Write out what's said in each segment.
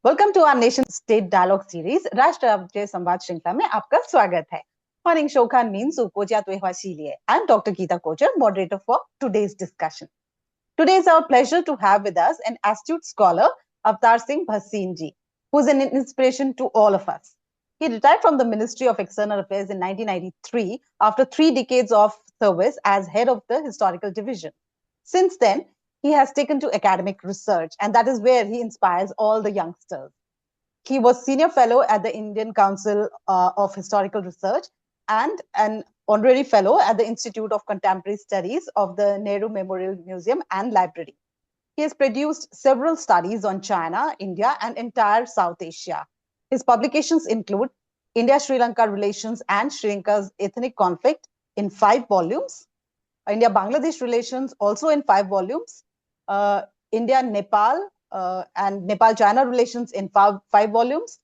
Welcome to our nation state dialogue series राष्ट्र संवाद श्रृंखला में आपका स्वागत है. 欢迎收看民族国家对话系列. I'm Dr. Geeta Kochar, moderator for today's discussion. Today it's our pleasure to have with us an astute scholar, Avtar Singh Bhasin ji, who is an inspiration to all of us. He retired from the Ministry of External Affairs in 1993 after 3 decades of service as head of the historical division. Since then, he has taken to academic research, and that is where he inspires all the youngsters. He was senior fellow at the Indian Council of Historical Research and an honorary fellow at the Institute of Contemporary Studies of the Nehru Memorial Museum and Library. He has produced several studies on China, India, and entire South Asia. His publications include India-Sri Lanka Relations and Sri Lanka's Ethnic Conflict in 5 volumes, India-Bangladesh Relations also in 5 volumes, India-Nepal and Nepal-China Relations in 5 volumes,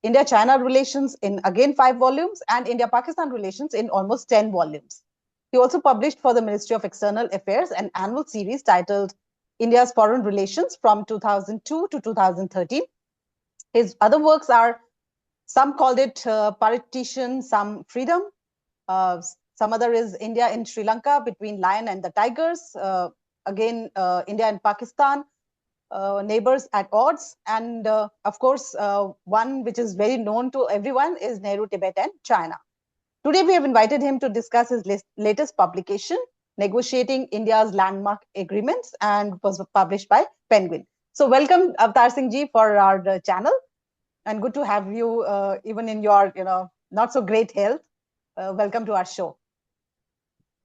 India-China Relations in again 5 volumes, and India-Pakistan Relations in almost 10 volumes. He also published for the Ministry of External Affairs an annual series titled India's Foreign Relations from 2002 to 2013. His other works are, some called it Partition, some Freedom. Some other is India in Sri Lanka, Between Lion and the Tigers. Again, India and Pakistan, Neighbors at Odds. And of course, one which is very known to everyone is Nehru, Tibet and China. Today, we have invited him to discuss his latest publication, Negotiating India's Landmark Agreements, and was published by Penguin. So welcome, Avtar Singh ji, for our channel. And good to have you, even in your, not so great health. Welcome to our show.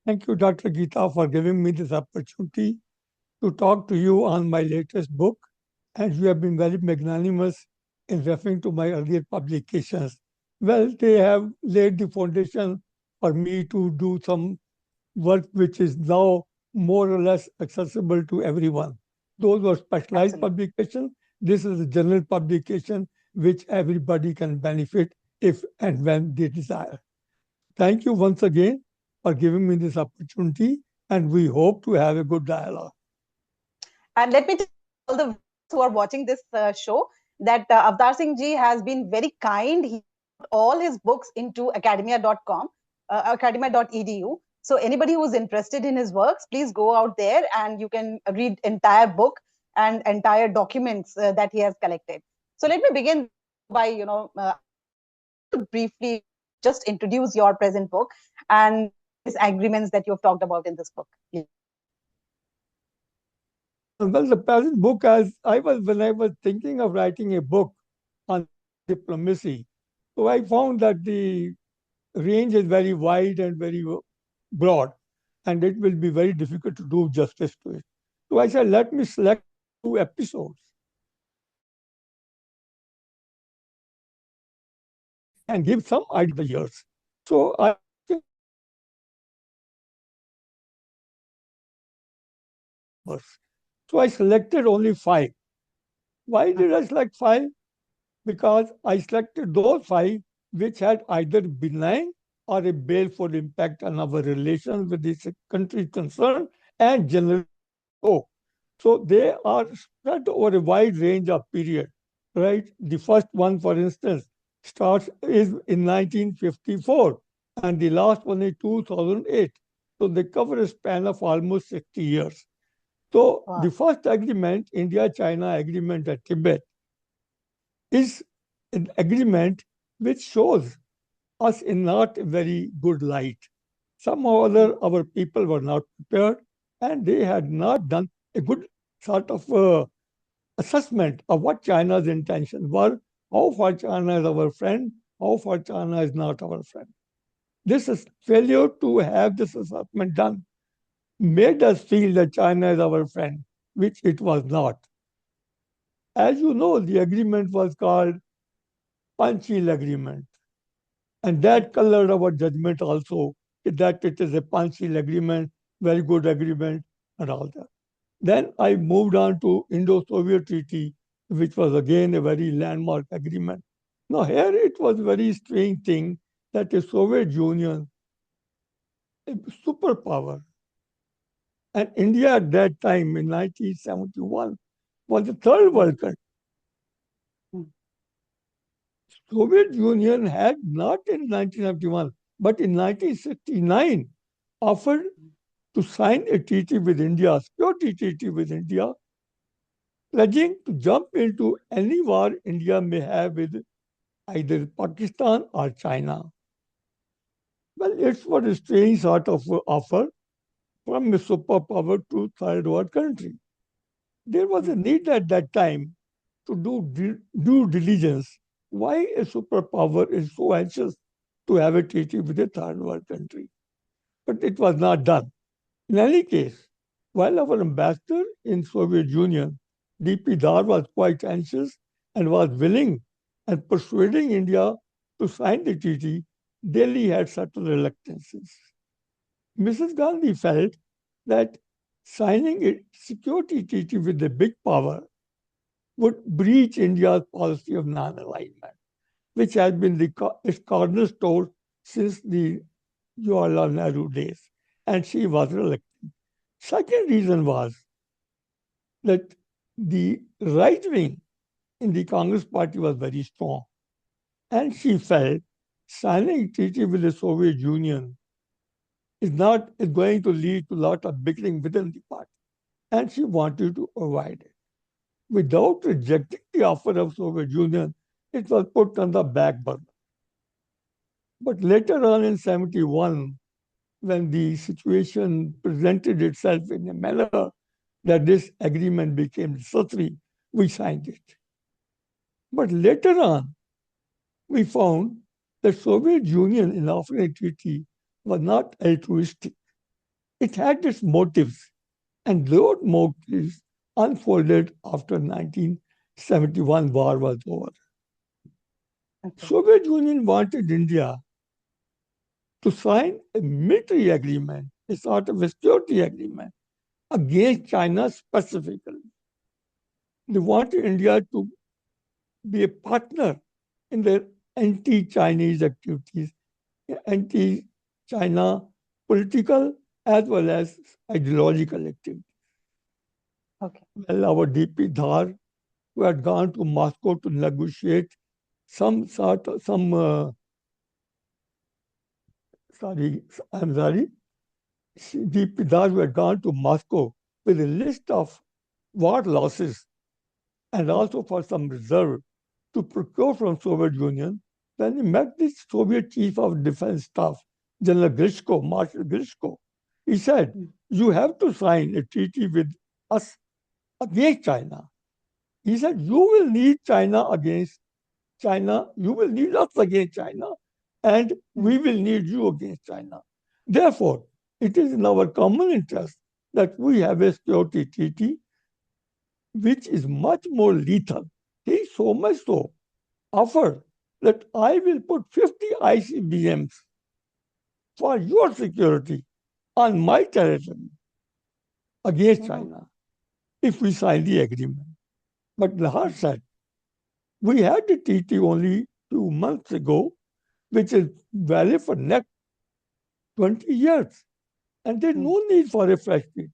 Thank you, Dr. Geeta, for giving me this opportunity to talk to you on my latest book. And you have been very magnanimous in referring to my earlier publications. Well, they have laid the foundation for me to do some work which is now more or less accessible to everyone. Those were specialized publications. This is a general publication which everybody can benefit if and when they desire. Thank you once again for giving me this opportunity, and we hope to have a good dialogue. And let me tell all the who are watching this show that Avtar Singh ji has been very kind. He put all his books into academia.com, academia.edu. So anybody who is interested in his works, please go out there and you can read entire book and entire documents that he has collected. So let me begin by, briefly just introduce your present book and these agreements that you have talked about in this book. Well, the present book, when I was thinking of writing a book on diplomacy, so I found that the range is very wide and very broad, and it will be very difficult to do justice to it. So I said, let me select 2 episodes and give some idea of the years. So I selected only 5. Why did I select 5? Because I selected those 5 which had either benign or a baleful impact on our relations with the country concerned and generally so they are spread over a wide range of period, right? The first one, for instance, is in 1954 and the last one is 2008. So they cover a span of almost 60 years. So the first agreement, India-China agreement at Tibet, is an agreement which shows us in not a very good light. Somehow or other, our people were not prepared and they had not done a good sort of assessment of what China's intentions were, how far China is our friend, how far China is not our friend. This is failure to have this assessment done made us feel that China is our friend, which it was not. As you know, the agreement was called Panchil Agreement. And that colored our judgment also, that it is a Panchil Agreement, very good agreement, and all that. Then I moved on to Indo-Soviet Treaty, which was again a very landmark agreement. Now here it was a very strange thing that the Soviet Union, a superpower, and India at that time in 1971 was the third world country. Soviet Union had not in 1971, but in 1969 offered to sign a treaty with India, security treaty with India, pledging to jump into any war India may have with either Pakistan or China. Well, it's what a strange sort of offer from a superpower to third world country. There was a need at that time to do due diligence. Why a superpower is so anxious to have a treaty with a third world country? But it was not done. In any case, while our ambassador in Soviet Union, D.P. Dar, was quite anxious and was willing and persuading India to sign the treaty, Delhi had certain reluctances. Mrs. Gandhi felt that signing a security treaty with a big power would breach India's policy of non-alignment, which has been its cornerstone since the Jawaharlal Nehru days, and she was reluctant. Second reason was that the right wing in the Congress party was very strong, and she felt signing a treaty with the Soviet Union is going to lead to a lot of bickering within the party, and she wanted to avoid it. Without rejecting the offer of Soviet Union, it was put on the back burner. But later on in 1971, when the situation presented itself in a manner that this agreement became necessary, we signed it. But later on, we found that Soviet Union in offering a treaty was not altruistic. It had its motives, and those motives unfolded after 1971 war was over. Okay. Soviet Union wanted India to sign a military agreement, a sort of a security agreement against China specifically. They wanted India to be a partner in their anti-Chinese activities, anti-China political as well as ideological activities. Okay. Well, our DP Dhar, who had gone to Moscow to negotiate DP Dhar, who had gone to Moscow with a list of war losses and also for some reserve to procure from Soviet Union. When he met the Soviet Chief of Defense Staff, General Grishko, Marshal Grishko, he said, you have to sign a treaty with us against China. He said, you will need China against China, you will need us against China, and we will need you against China. Therefore, it is in our common interest that we have a security treaty which is much more lethal. He so much so offered that I will put 50 ICBMs for your security on my territory against China if we sign the agreement. But Lahar said, we had the treaty only 2 months ago, which is valid for next 20 years. And there's no need for a fresh treaty.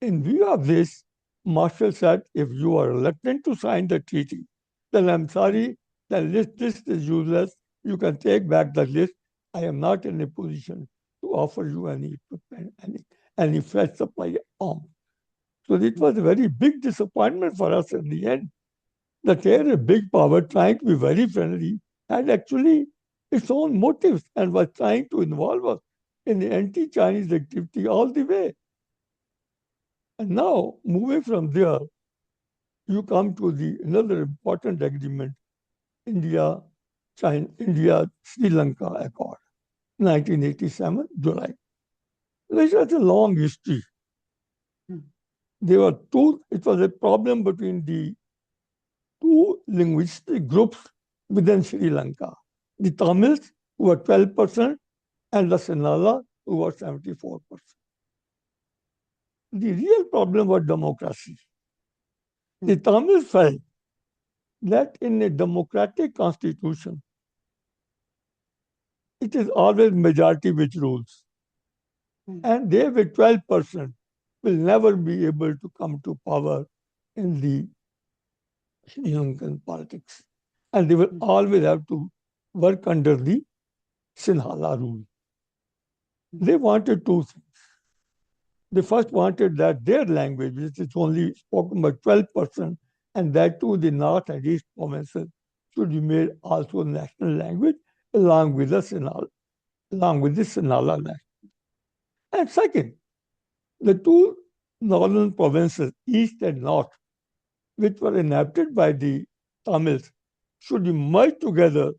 In view of this, Marshall said, if you are reluctant to sign the treaty, then I'm sorry, the list is useless. You can take back the list. I am not in a position to offer you any fresh supply of arms. So it was a very big disappointment for us in the end that here a big power trying to be very friendly had actually its own motives and was trying to involve us in the anti-Chinese activity all the way. And now, moving from there, you come to another important agreement, India-Sri Lanka Accord, 1987, July. This has a long history. It was a problem between the two linguistic groups within Sri Lanka. The Tamils, who were 12%, and the Sinhala, who were 74%. The real problem was democracy. The Tamils felt that in a democratic constitution, it is always majority which rules. And they with 12% will never be able to come to power in the Sri Lankan politics. and they will always have to work under the Sinhala rule. They wanted two things. They first wanted that their language, which is only spoken by 12%, and that too the North and East provinces, should be made also national language along with the Sinhala language. And second, the two northern provinces, East and North, which were inhabited by the Tamils, should be merged together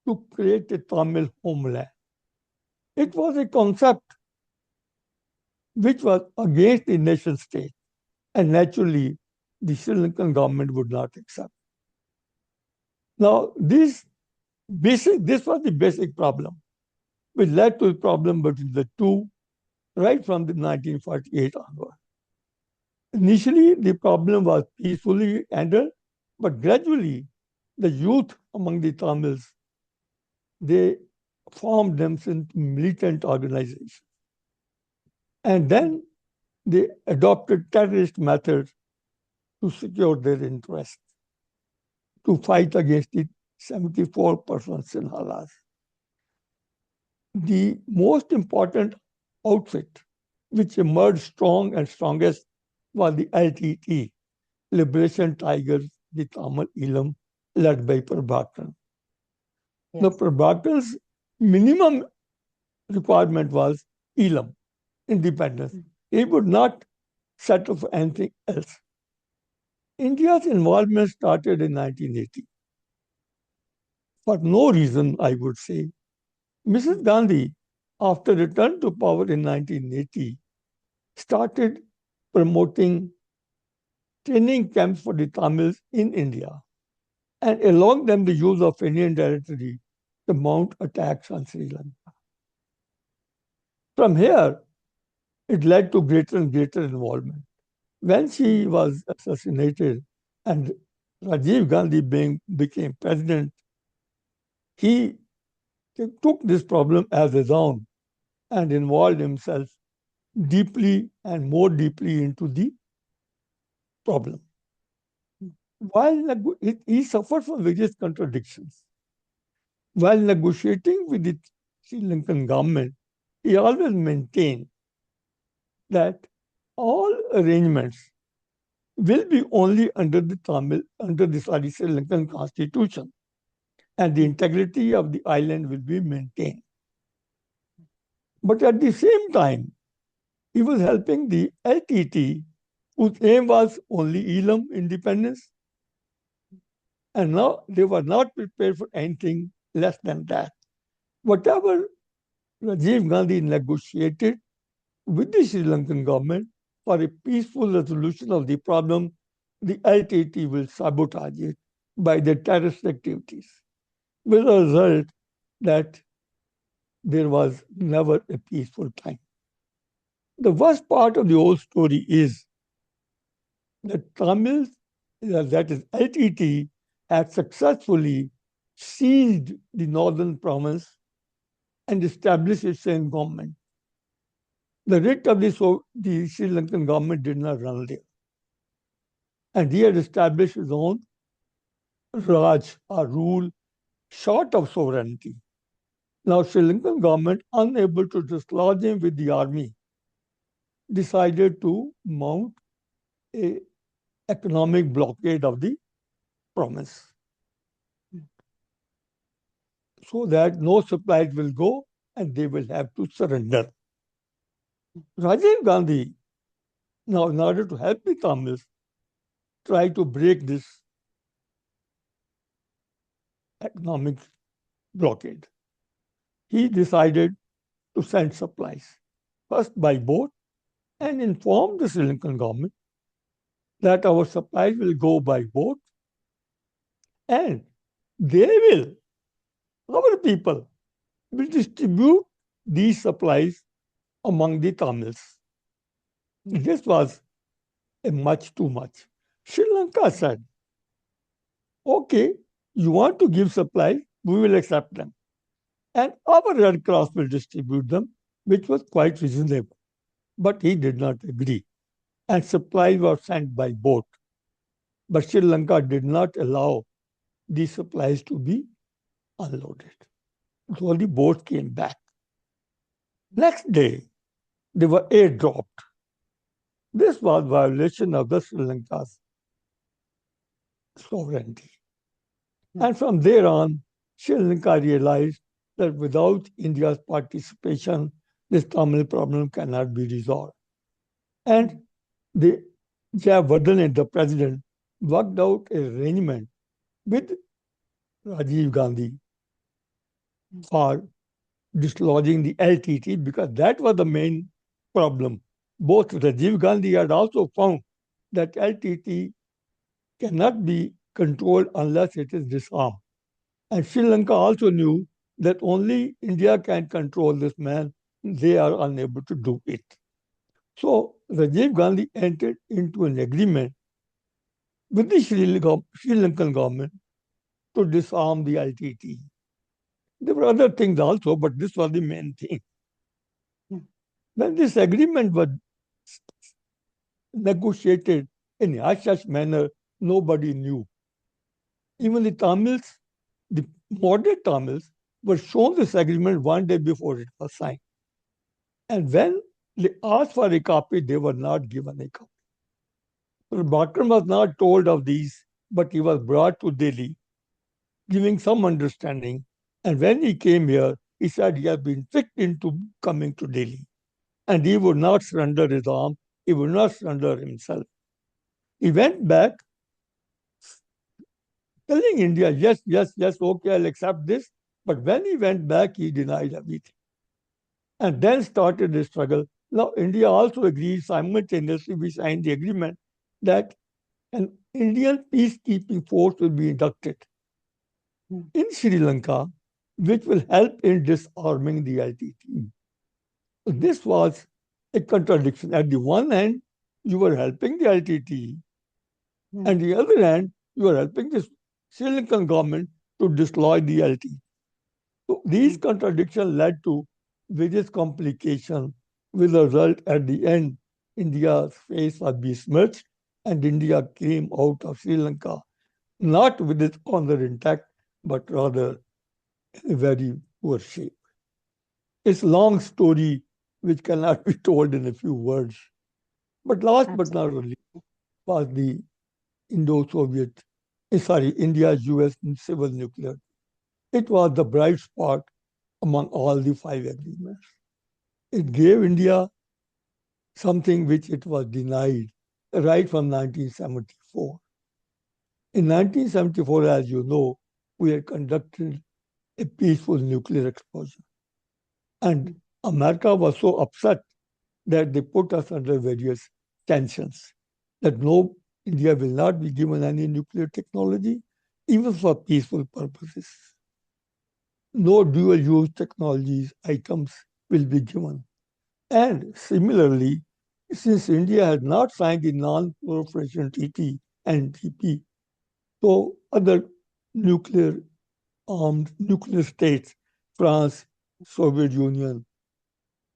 to create a Tamil homeland. It was a concept which was against the nation state, and naturally the Sri Lankan government would not accept. Now, this was the basic problem, which led to the problem between the two right from the 1948 onward. Initially, the problem was peacefully handled, but gradually the youth among the Tamils, they formed themselves into militant organizations. And then they adopted terrorist methods to secure their interests, to fight against the 74% Sinhalas. The most important outfit which emerged strong and strongest was the LTT, Liberation Tigers, the Tamil Elam, led by Prabhakaran. Yes. The Prabhakaran's minimum requirement was Elam, independence. He would not settle for anything else. India's involvement started in 1980. For no reason, I would say. Mrs. Gandhi, after return to power in 1980, started promoting training camps for the Tamils in India, and along them the use of Indian territory to mount attacks on Sri Lanka. From here, it led to greater and greater involvement. When she was assassinated and Rajiv Gandhi became president, he took this problem as his own and involved himself deeply and more deeply into the problem. While he suffered from various contradictions. While negotiating with the Sri Lankan government, he always maintained that all arrangements will be only under the Sri Lankan constitution, and the integrity of the island will be maintained. But at the same time, he was helping the LTT, whose aim was only Elam independence, and now they were not prepared for anything less than that. Whatever Rajiv Gandhi negotiated with the Sri Lankan government for a peaceful resolution of the problem, the LTT will sabotage it by their terrorist activities, with the result that there was never a peaceful time. The worst part of the whole story is that Tamils, that is LTT, had successfully seized the northern province and established its own government. The writ of the Sri Lankan government did not run there. And he had established his own Raj, or rule, short of sovereignty. Now, Sri Lankan government, unable to dislodge him with the army, decided to mount an economic blockade of the province, so that no supplies will go and they will have to surrender. Rajiv Gandhi, now in order to help the Tamils, tried to break this economic blockade. He decided to send supplies, first by boat, and inform the Sri Lankan government that our supplies will go by boat, and our people will distribute these supplies among the Tamils. This was a much too much. Sri Lanka said, okay, you want to give supplies, we will accept them. And our Red Cross will distribute them, which was quite reasonable. But he did not agree. And supplies were sent by boat. But Sri Lanka did not allow these supplies to be unloaded. So the boats came back. Next day, they were airdropped. This was violation of the Sri Lanka's sovereignty. And from there on, Sri Lanka realized that without India's participation, this Tamil problem cannot be resolved. And Jayawardene, the president, worked out an arrangement with Rajiv Gandhi for dislodging the LTT, because that was the main problem. Both Rajiv Gandhi had also found that LTT cannot be controlled unless it is disarmed. And Sri Lanka also knew that only India can control this man. They are unable to do it. So Rajiv Gandhi entered into an agreement with the Sri Lankan government to disarm the LTT. There were other things also, but this was the main thing. When this agreement was negotiated in a hush-hush manner, nobody knew. Even the Tamils, the moderate Tamils, were shown this agreement one day before it was signed. And when they asked for a copy, they were not given a copy. Bhakan was not told of these, but he was brought to Delhi, giving some understanding. And when he came here, he said he had been tricked into coming to Delhi. And he would not surrender his arms. He would not surrender himself. He went back telling India, yes, okay, I'll accept this. But when he went back, he denied everything. And then started the struggle. Now, India also agreed simultaneously, we signed the agreement that an Indian peacekeeping force will be inducted in Sri Lanka, which will help in disarming the LTT. This was a contradiction. At the one hand, you were helping the LTT, and the other hand, you were helping the Sri Lankan government to dislodge the LTT. So these contradictions led to various complications, with the result at the end, India's face was besmirched, and India came out of Sri Lanka not with its honor intact, but rather in a very poor shape. It's a long story which cannot be told in a few words. But last but not least was the India-US civil nuclear. It was the bright spot among all the 5 agreements. It gave India something which it was denied right from 1974. In 1974, as you know, we had conducted a peaceful nuclear explosion. And America was so upset that they put us under various tensions, that no, India will not be given any nuclear technology, even for peaceful purposes. No dual-use technologies items will be given. And similarly, since India had not signed the Non-Proliferation Treaty, NPT, so other nuclear-armed nuclear states, France, Soviet Union,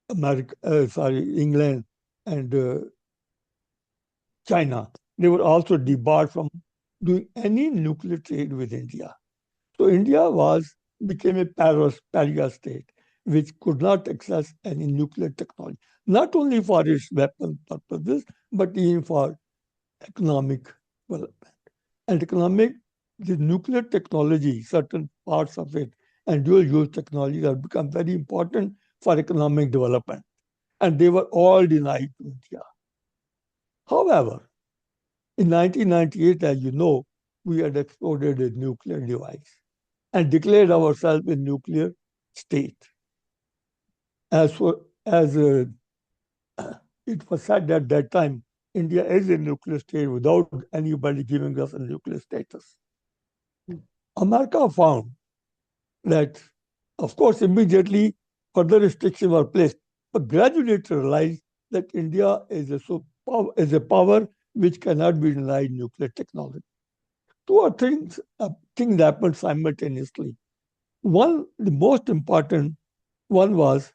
England, and China, they were also debarred from doing any nuclear trade with India. So India became a pariah state, which could not access any nuclear technology, not only for its weapon purposes, but even for economic development. And the nuclear technology, certain parts of it, and dual-use technologies have become very important for economic development. And they were all denied to India. However, in 1998, as you know, we had exploded a nuclear device and declared ourselves a nuclear state. As it was said at that time, India is a nuclear state without anybody giving us a nuclear status. America found that, of course, immediately further restrictions were placed, but gradually it realized that India is a power which cannot be denied nuclear technology. 2 things happened simultaneously. One, the most important one, was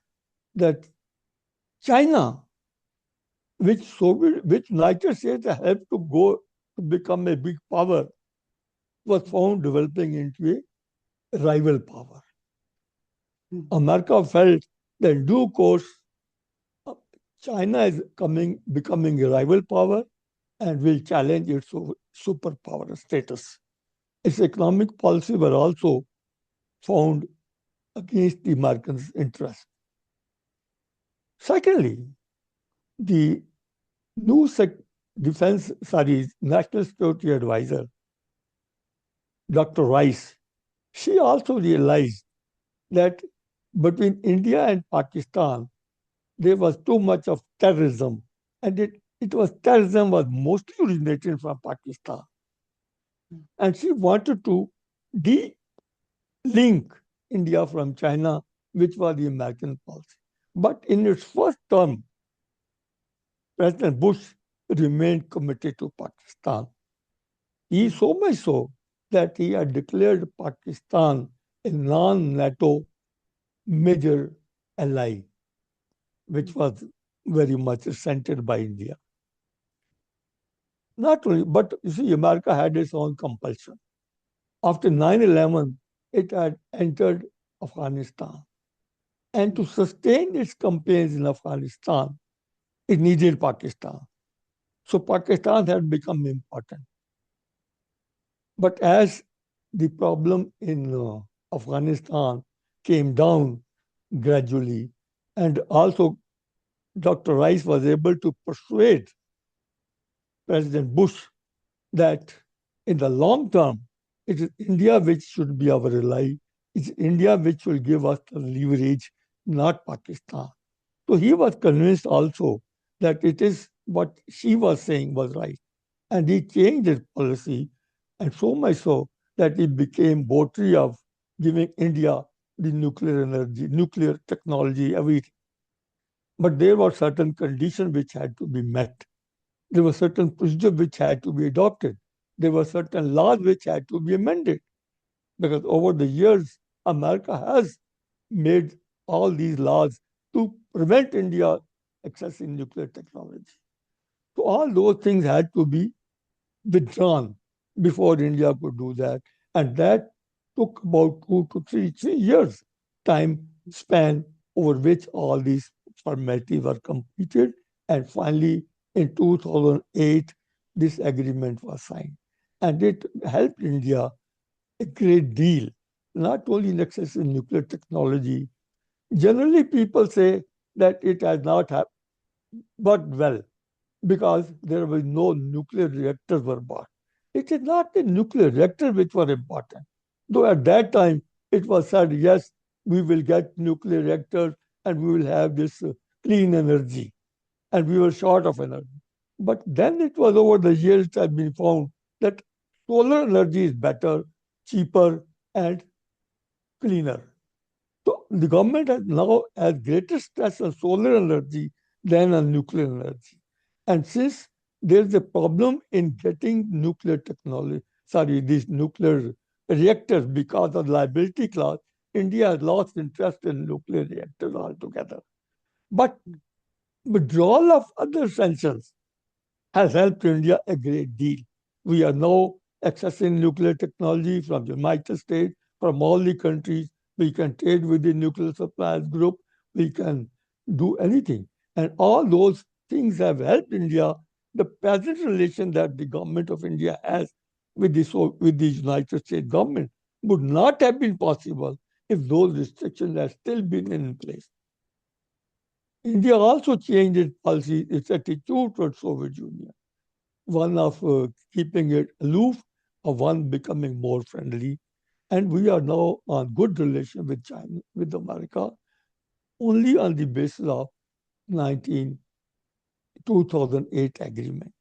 that China, which United States helped to become a big power, was found developing into a rival power. Mm. America felt that in due course, China is becoming a rival power and will challenge its superpower status. Its economic policies were also found against the Americans' interest. Secondly, the new National Security Advisor, Dr. Rice, she also realized that between India and Pakistan, there was too much of terrorism, and terrorism was mostly originated from Pakistan. And she wanted to de-link India from China, which was the American policy. But in its first term, President Bush remained committed to Pakistan. He so much so that he had declared Pakistan a non-NATO major ally, which was very much resented by India. Not only, but you see, America had its own compulsion. After 9/11, it had entered Afghanistan. And to sustain its campaigns in Afghanistan, it needed Pakistan. So Pakistan had become important. But as the problem in Afghanistan came down gradually, and also Dr. Rice was able to persuade President Bush that in the long term, it is India which should be our ally. It's India which will give us the leverage, not Pakistan. So he was convinced also that it is what she was saying was right. And he changed his policy, and so much so that he became votary of giving India the nuclear energy, nuclear technology, everything. But there were certain conditions which had to be met. There were certain procedures which had to be adopted. There were certain laws which had to be amended. Because over the years, America has made all these laws to prevent India accessing nuclear technology. So all those things had to be withdrawn before India could do that. And that took about 2 to 3 years time span over which all these formalities were completed. And finally, in 2008, this agreement was signed. And it helped India a great deal, not only in accessing nuclear technology. Generally, people say that it has not worked well because there was no nuclear reactors were bought. It is not the nuclear reactors which were important. Though at that time, it was said, yes, we will get nuclear reactors and we will have this clean energy. And we were short of energy. But then it was over the years it has been found that solar energy is better, cheaper, and cleaner. So the government has greater stress on solar energy than on nuclear energy. And since there's a problem in getting nuclear technology, these nuclear reactors because of liability clause, India has lost interest in nuclear reactors altogether. But withdrawal of other sanctions has helped India a great deal. We are now accessing nuclear technology from the United States, from all the countries. We can trade with the nuclear suppliers group. We can do anything. And all those things have helped India. The present relation that the government of India has with the United States government would not have been possible if those restrictions had still been in place. India also changed its policy, its attitude towards Soviet Union. One of keeping it aloof, or one becoming more friendly. And we are now on good relation with China, with America, only on the basis of 2008 agreement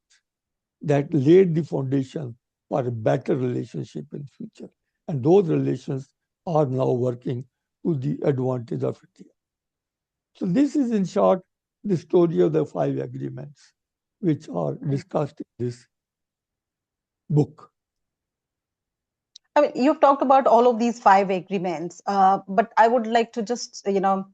that laid the foundation for a better relationship in future. And those relations are now working to the advantage of India. So this is, in short, the story of the 5 agreements which are discussed in this book. I mean, you've talked about all of these 5 agreements, but I would like to just, go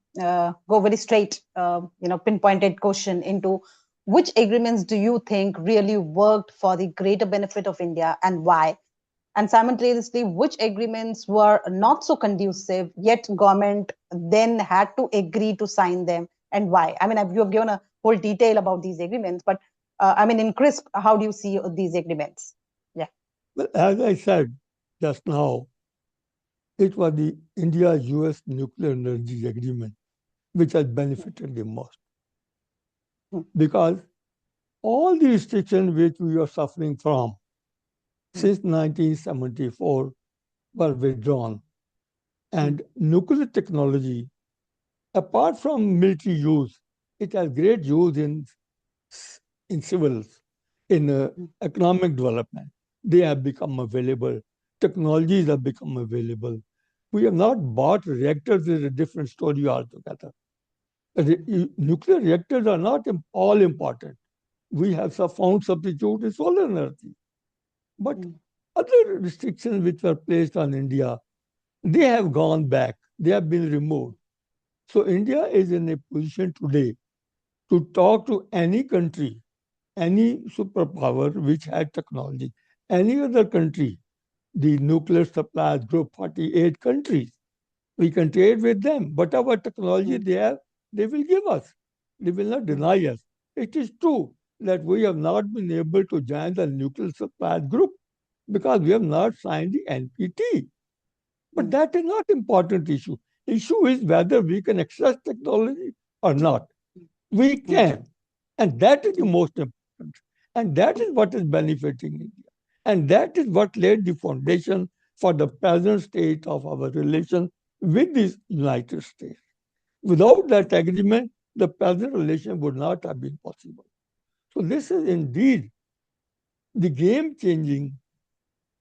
very straight, pinpointed question into which agreements do you think really worked for the greater benefit of India and why? And simultaneously, which agreements were not so conducive, yet government then had to agree to sign them, and why? I mean, you have given a whole detail about these agreements, but I mean, in crisp, how do you see these agreements? Yeah. Well, as I said just now, it was the India-US nuclear energy agreement which has benefited the most. Because all the restrictions which we are suffering from since 1974 were withdrawn. And nuclear technology, apart from military use, it has great use in civils, in economic development. They have become available. Technologies have become available. We have not bought reactors is a different story altogether. Nuclear reactors are not all important. We have found substitute in solar energy. But other restrictions which were placed on India, they have gone back. They have been removed. So India is in a position today to talk to any country, any superpower which had technology, any other country, the nuclear suppliers, group 48 countries. We can trade with them. Whatever technology they have, they will give us. They will not deny us. It is true that we have not been able to join the nuclear suppliers group because we have not signed the NPT. But that is not important issue. Issue is whether we can access technology or not. We can. And that is the most important. And that is what is benefiting India. And that is what laid the foundation for the present state of our relation with the United States. Without that agreement, the present relation would not have been possible. So this is indeed the game-changing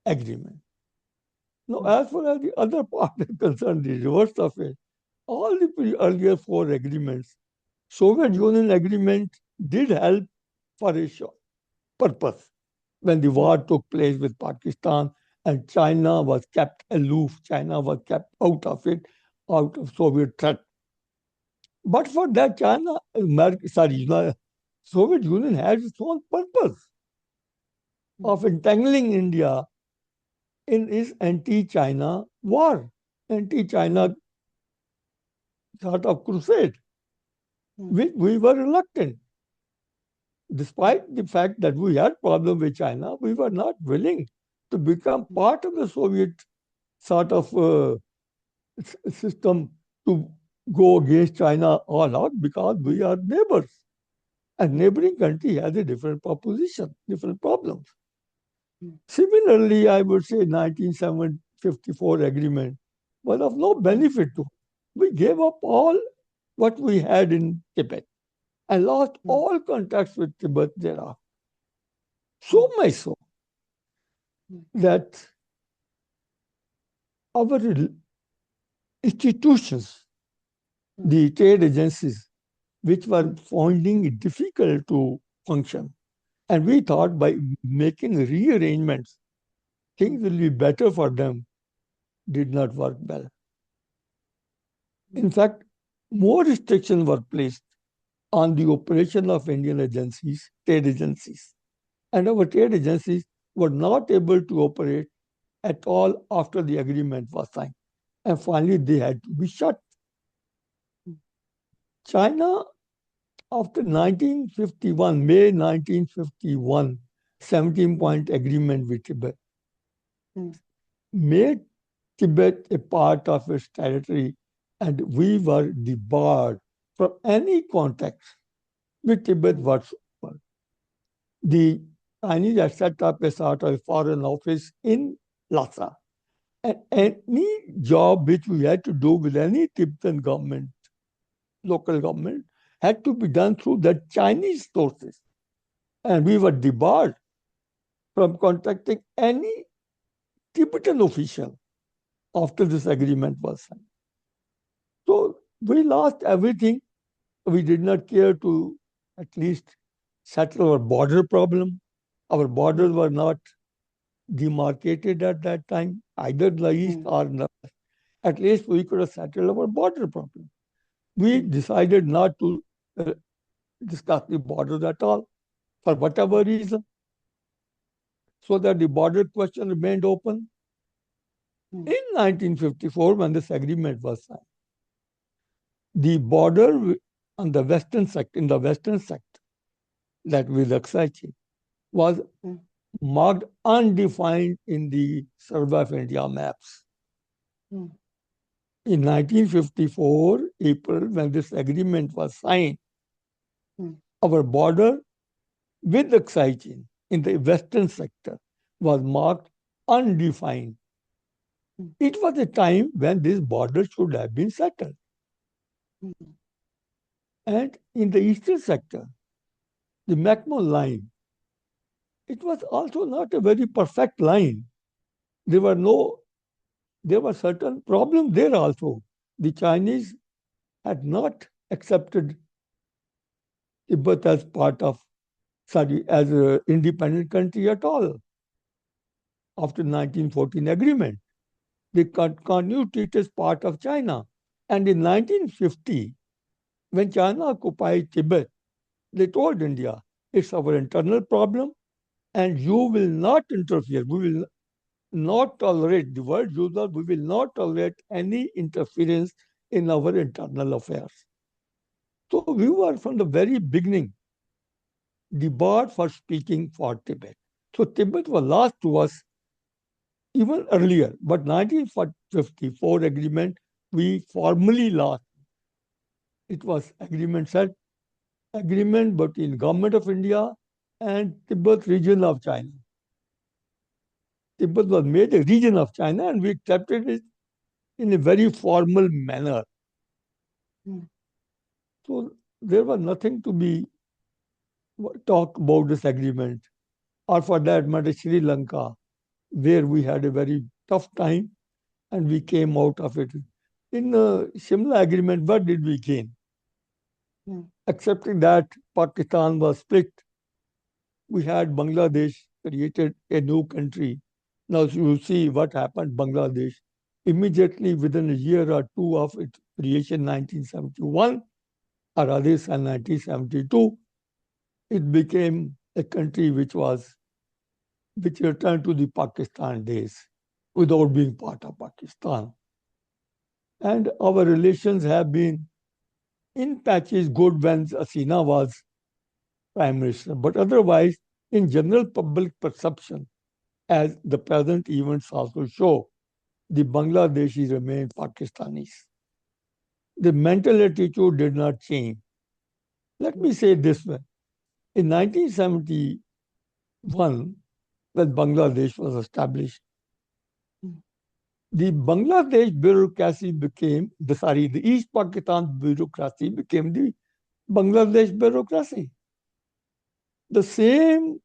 agreement. Now, as far as the other part is concerned, the reverse of it, all the earlier four agreements, Soviet Union agreement did help for a short purpose. When the war took place with Pakistan and China was kept aloof, China was kept out of it, out of Soviet threat. But for that, Soviet Union had its own purpose of entangling India in its anti-China war, anti-China sort of crusade, which we were reluctant. Despite the fact that we had problems with China, we were not willing to become part of the Soviet sort of system to go against China all out because we are neighbors. A neighboring country has a different proposition, different problems. Similarly, I would say 1954 agreement was of no benefit to us. We gave up all what we had in Tibet and lost all contacts with Tibet thereafter. So much so that our institutions, the trade agencies, which were finding it difficult to function, and we thought by making rearrangements, things will be better for them, did not work well. In fact, more restrictions were placed on the operation of Indian agencies, trade agencies. And our trade agencies were not able to operate at all after the agreement was signed. And finally, they had to be shut. China, after 1951, May 1951, 17-point agreement with Tibet, made Tibet a part of its territory, and we were debarred from any contact with Tibet whatsoever. The Chinese had set up a sort of foreign office in Lhasa. And any job which we had to do with any Tibetan government, local government, had to be done through the Chinese sources. And we were debarred from contacting any Tibetan official after this agreement was signed. So we lost everything. We did not care to at least settle our border problem. Our borders were not demarcated at that time, either the east or the west. At least we could have settled our border problem. We decided not to discuss the borders at all, for whatever reason. so that the border question remained open. In 1954, when this agreement was signed, the border on the western sector, that with Aksai was marked undefined in the Survey of India maps. In 1954, April, when this agreement was signed, our border with Aksai in the western sector was marked undefined. It was a time when this border should have been settled. And in the eastern sector, the McMahon line, it was also not a very perfect line. There were certain problems there also. The Chinese had not accepted Tibet as as an independent country at all. After 1914 agreement, they continued it as part of China. And in 1950, when China occupied Tibet, they told India, it's our internal problem and you will not interfere. We will not tolerate, the word used, we will not tolerate any interference in our internal affairs. So we were from the very beginning debarred for speaking for Tibet. So Tibet was lost to us even earlier, but 1954 agreement, we formally lost. It was agreement between Government of India and Tibet region of China. Tibet was made a region of China and we accepted it in a very formal manner. So there was nothing to be talk about this agreement, or for that matter Sri Lanka, where we had a very tough time and we came out of it. In the Shimla agreement, what did we gain? Accepting that Pakistan was split, we had Bangladesh created a new country. Now you see what happened Bangladesh. Immediately within a year or two of its creation, 1971, or rather 1972, it became a country which returned to the Pakistan days without being part of Pakistan. And our relations have been in patches good when Hasina was Prime Minister, but otherwise, in general public perception, as the present events also show, the Bangladeshis remained Pakistanis. The mental attitude did not change. Let me say this way. In 1971, when Bangladesh was established, the Bangladesh bureaucracy became, the East Pakistan bureaucracy became the Bangladesh bureaucracy. The same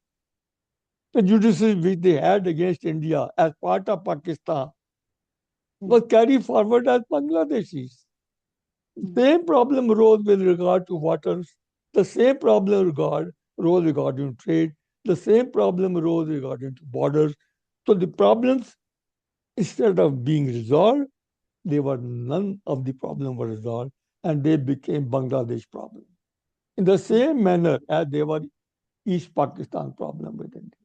prejudices which they had against India as part of Pakistan was carried forward as Bangladeshis. The same problem arose with regard to waters. The same problem arose regarding trade. The same problem arose regarding to borders. So the problems, instead of being resolved, none of the problem were resolved, and they became Bangladesh problem. In the same manner as they were East Pakistan problem with India.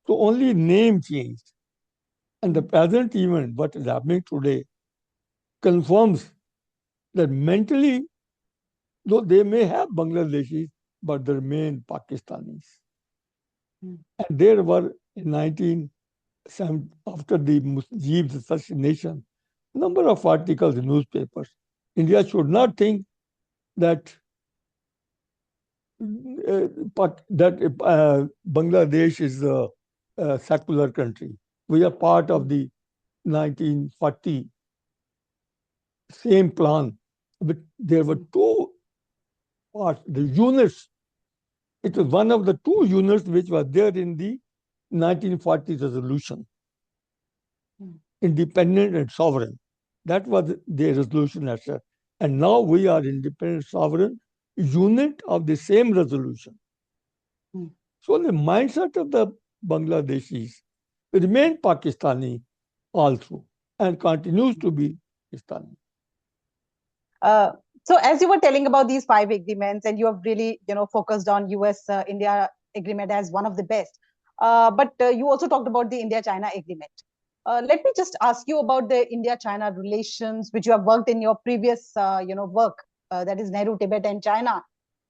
So only name changed. And the present event, what is happening today, confirms that mentally, though they may have Bangladeshis, but they remain Pakistanis. And there were in 1970, after the Mujib's assassination, number of articles in newspapers. India should not think that Bangladesh is a secular country. We are part of the 1940 same plan, but there were two parts. The units, it was one of the two units which was there in the 1940 resolution, independent and sovereign. That was the resolution as such. And now we are independent, sovereign, unit of the same resolution. So the mindset of the Bangladeshis remained Pakistani all through and continues to be Pakistani. So as you were telling about these 5 agreements, and you have really, focused on US-India agreement as one of the best. But you also talked about the India-China agreement. Let me just ask you about the India-China relations, which you have worked in your previous, work, that is Nehru, Tibet, and China,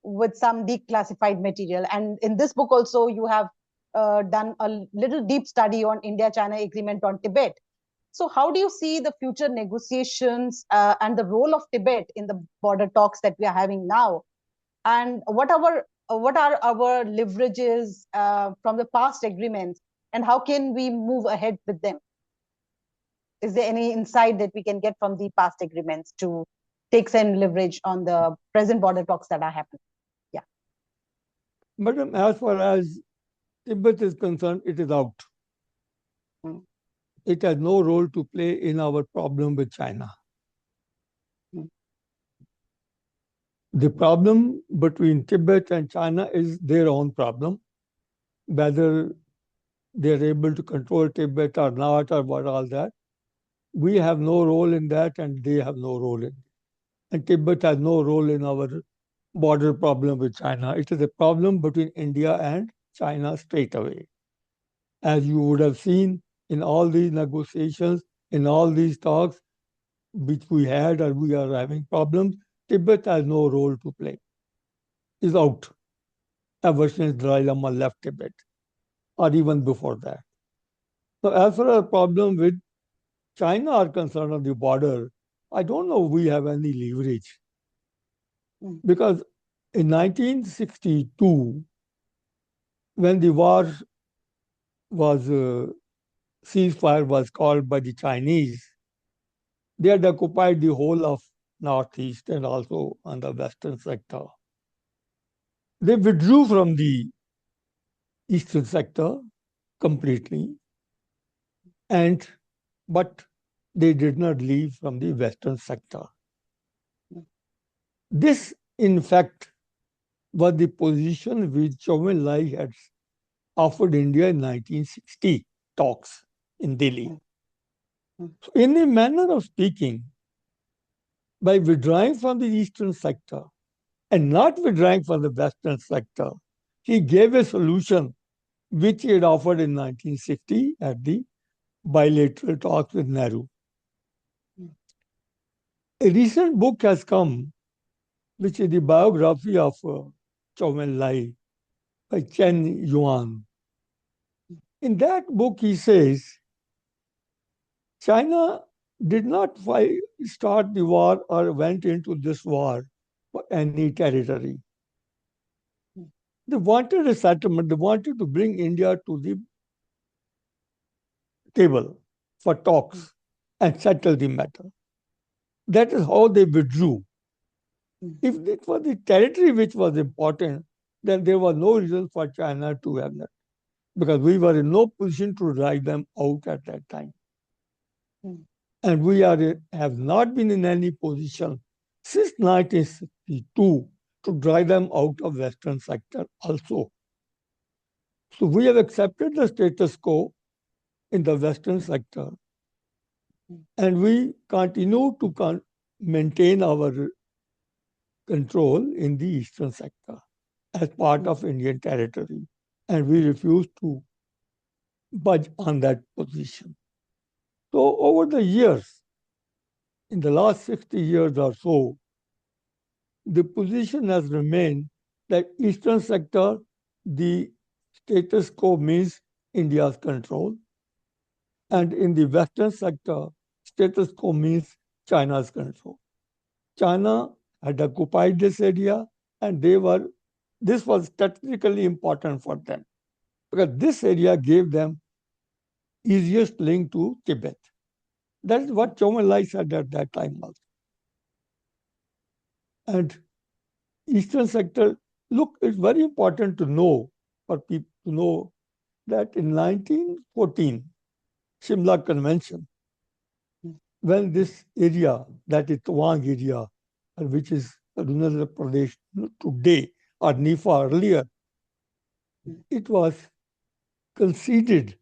with some declassified material. And in this book also, you have done a little deep study on India-China agreement on Tibet. So how do you see the future negotiations and the role of Tibet in the border talks that we are having now? And what are our leverages from the past agreements, and how can we move ahead with them? Is there any insight that we can get from the past agreements to take some leverage on the present border talks that are happening? Yeah. Madam, as far as Tibet is concerned, it is out. It has no role to play in our problem with China. The problem between Tibet and China is their own problem. Whether they're able to control Tibet or not, or what all that. We have no role in that, and they have no role in it. And Tibet has no role in our border problem with China. It is a problem between India and China straight away. As you would have seen in all these negotiations, in all these talks, which we had or we are having problems, Tibet has no role to play. Is out ever since Dalai Lama left Tibet, or even before that. So as far as problem with China are concerned on the border, I don't know if we have any leverage. Because in 1962, when the war was, ceasefire was called by the Chinese, they had occupied the whole of Northeast and also on the Western sector. They withdrew from the Eastern sector completely, but they did not leave from the Western sector. This, in fact, was the position which Zhou Enlai had offered India in 1960 talks in Delhi. So in a manner of speaking, by withdrawing from the Eastern sector and not withdrawing from the Western sector, he gave a solution which he had offered in 1960 at the bilateral talks with Nehru. A recent book has come, which is the biography of Zhou Enlai by Chen Yuan. In that book, he says, China did not start the war or went into this war for any territory. They wanted a settlement. They wanted to bring India to the table for talks and settle the matter. That is how they withdrew. If it was the territory which was important, then there was no reason for China to have that, because we were in no position to drive them out at that time. And we have not been in any position since 1962 to drive them out of Western sector also. So we have accepted the status quo in the Western sector, and we continue to maintain our control in the Eastern sector as part of Indian territory, and we refuse to budge on that position. So over the years, in the last 60 years or so, the position has remained that Eastern sector, the status quo means India's control, and in the Western sector, status quo means China's control. China had occupied this area, and this was strategically important for them, because this area gave them easiest link to Tibet. That is what Zhou Enlai said at that time also. And Eastern sector, look, it's very important to know, for people to know, that in 1914, Shimla Convention, when this area, that is Tawang area, which is Arunachal Pradesh today, or Nifa earlier, it was conceded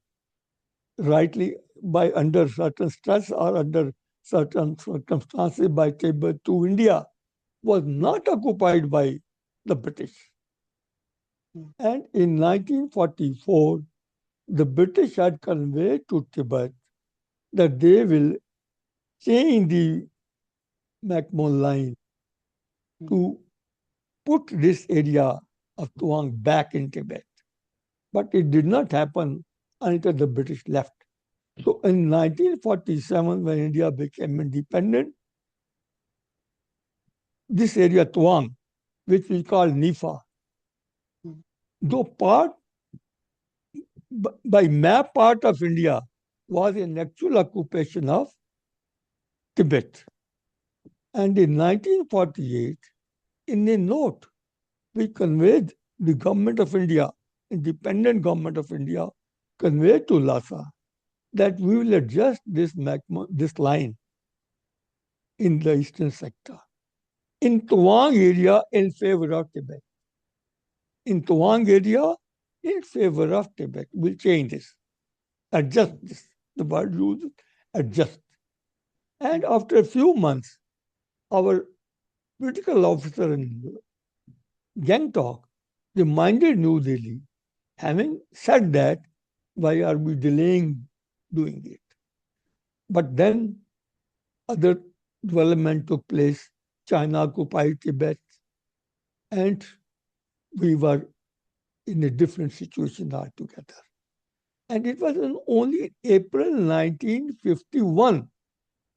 rightly by under certain stress or under certain circumstances by Tibet to India, was not occupied by the British. And in 1944, the British had conveyed to Tibet that they will change the McMahon line to put this area of Tuang back in Tibet. But it did not happen until the British left. So in 1947, when India became independent, this area Tuang, which we call Nifa, though part by map part of India, was an actual occupation of Tibet. And in 1948, in a note, we conveyed the government of India, independent government of India, conveyed to Lhasa that we will adjust this line in the eastern sector, in Tuang area in favor of Tibet. In Tuang area in favor of Tibet. We'll change this, adjust this. The word used, adjust. And after a few months, our political officer in Gangtok reminded New Delhi, having said that, why are we delaying doing it? But then other development took place. China occupied Tibet, and we were in a different situation altogether. And it was only April 1951,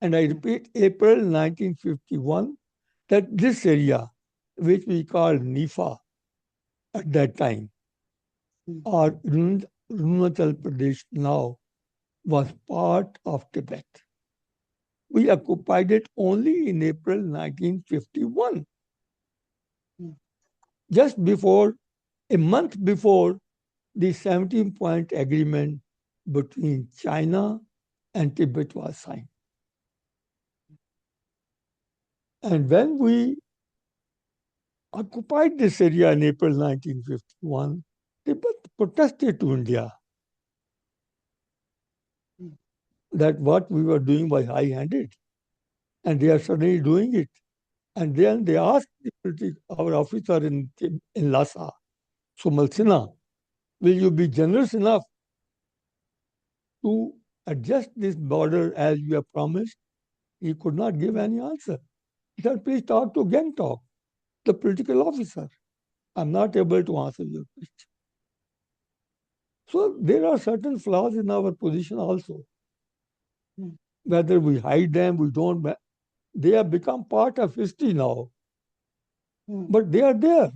and I repeat, April 1951, that this area, which we called Nifa at that time, or Arunachal Pradesh now, was part of Tibet. We occupied it only in April 1951. Just before, a month before, the 17-point agreement between China and Tibet was signed. And when we occupied this area in April 1951, Tibet protested to India that what we were doing was high-handed, and they are suddenly doing it. And then they asked our officer in Lhasa, Sumal Sinha, will you be generous enough to adjust this border as you have promised? He could not give any answer. He said, please talk to Gangtok, the political officer. I'm not able to answer your question. So there are certain flaws in our position also. Whether we hide them, we don't, they have become part of history now. But they are there.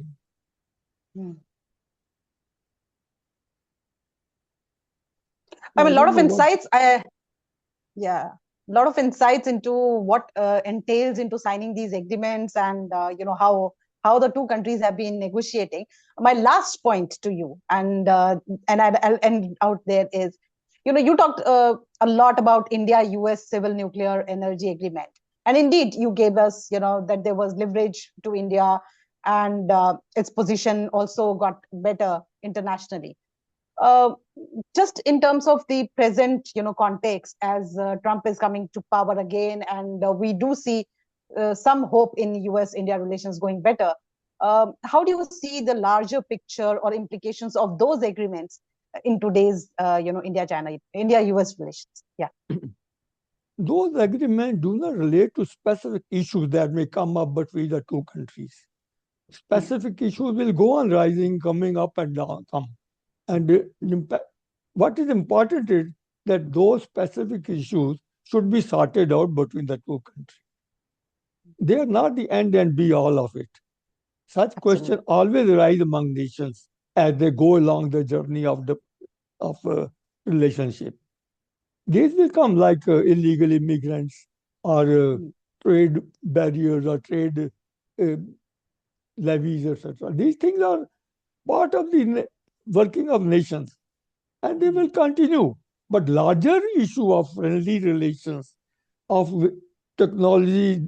I mean, a lot of insights. A lot of insights into what entails into signing these agreements, and how the two countries have been negotiating. My last point to you, and I'll end out there, is, you talked a lot about India-US civil nuclear energy agreement, and indeed you gave us, that there was leverage to India, and its position also got better internationally. Just in terms of the present, context, as Trump is coming to power again, and we do see some hope in US-India relations going better. How do you see the larger picture or implications of those agreements in today's, India-US relations? Yeah. Those agreements do not relate to specific issues that may come up between the two countries. Specific issues will go on rising, coming up and down, And what is important is that those specific issues should be sorted out between the two countries. They are not the end and be all of it. Such questions always arise among nations as they go along the journey of relationship. These will come like illegal immigrants, or trade barriers, or trade levies, etc. These things are part of the working of nations, and they will continue. But larger issue of friendly relations, of technology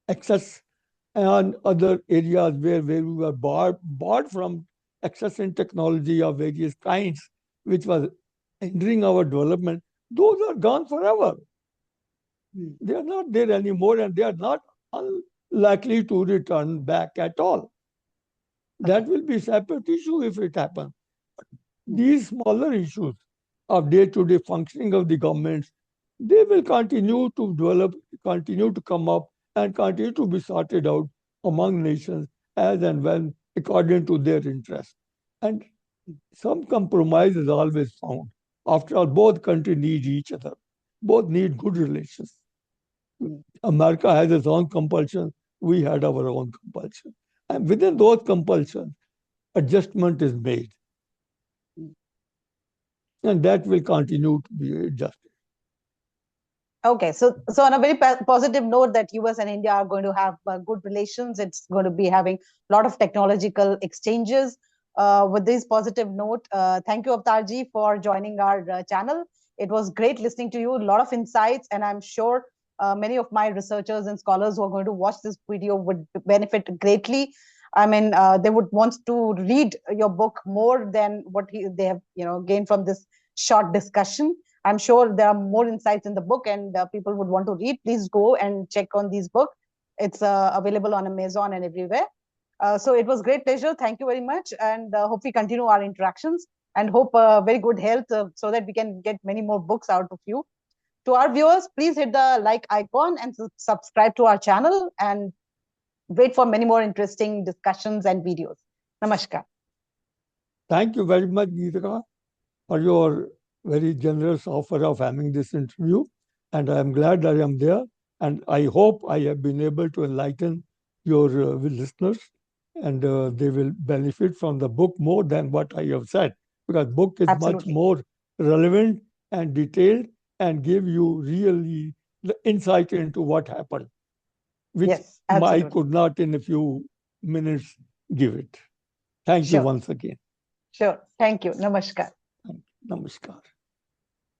access, and other areas where we were barred from accessing technology of various kinds, which was hindering our development, those are gone forever. They are not there anymore, and they are not unlikely to return back at all. That will be a separate issue if it happens. These smaller issues of day-to-day functioning of the governments, they will continue to develop, continue to come up, and continue to be sorted out among nations as and when according to their interests. And some compromise is always found. After all, both countries need each other. Both need good relations. America has its own compulsion. We had our own compulsion. And within those compulsions, adjustment is made. And that will continue to be adjusted. Okay, so on a very positive note that US and India are going to have good relations. It's going to be having a lot of technological exchanges. With this positive note, thank you, Avtar ji, for joining our channel. It was great listening to you, a lot of insights, and I'm sure many of my researchers and scholars who are going to watch this video would benefit greatly. I mean, they would want to read your book more than what they have, gained from this short discussion. I'm sure there are more insights in the book, and people would want to read. Please go and check on these books. It's available on Amazon and everywhere. So it was great pleasure. Thank you very much, and hope we continue our interactions, and hope very good health so that we can get many more books out of you. To our viewers, please hit the like icon and subscribe to our channel, and wait for many more interesting discussions and videos. Namaskar. Thank you very much, Geetika, for your very generous offer of having this interview. And I am glad that I am there. And I hope I have been able to enlighten your listeners, and they will benefit from the book more than what I have said, because book is much more relevant and detailed and give you really the insight into what happened, which I could not in a few minutes give it. Thank you once again. Sure. Thank you. Namaskar. Namaskar.